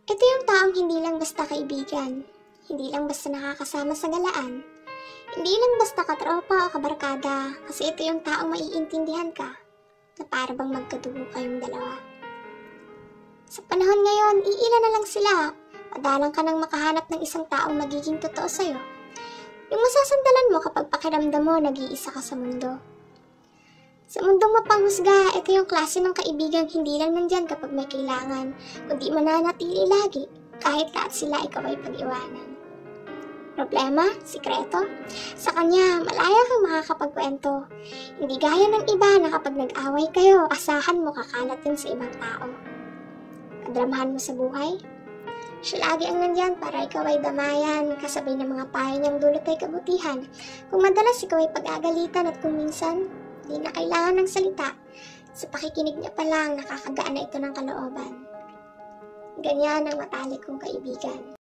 Ito yung taong hindi lang basta kaibigan, hindi lang basta nakakasama sa galaan, hindi lang basta katropa o kabarkada, kasi ito yung taong maiintindihan ka, na para bang magkadugo kayong dalawa. Sa panahon ngayon, iilan na lang sila. Madalang ka nang makahanap ng isang taong magiging totoo sa'yo. Yung masasandalan mo kapag pakiramdam mo nag-iisa ka sa mundo. Sa mundong mapanghusga, ito yung klase ng kaibigang hindi lang nandyan kapag may kailangan, kundi mananatili lagi, kahit lahat sila ikaw ay pag-iwanan. Problema? Sikreto? Sa kanya, malaya kang makakapagkwento. Hindi gaya ng iba na kapag nag-away kayo, asahan mo kakalat yun sa ibang tao. Kadramahan mo sa buhay? Siya lagi ang nandyan para ikaw ay damayan, kasabay ng mga payo niyang dulot ay kabutihan. Kung madalas ikaw ay pag-agalitan at kung minsan, di na kailangan ng salita, sa pakikinig niya pa lang nakakagaan na ito ng kalooban. Ganyan ang matalik kong kaibigan.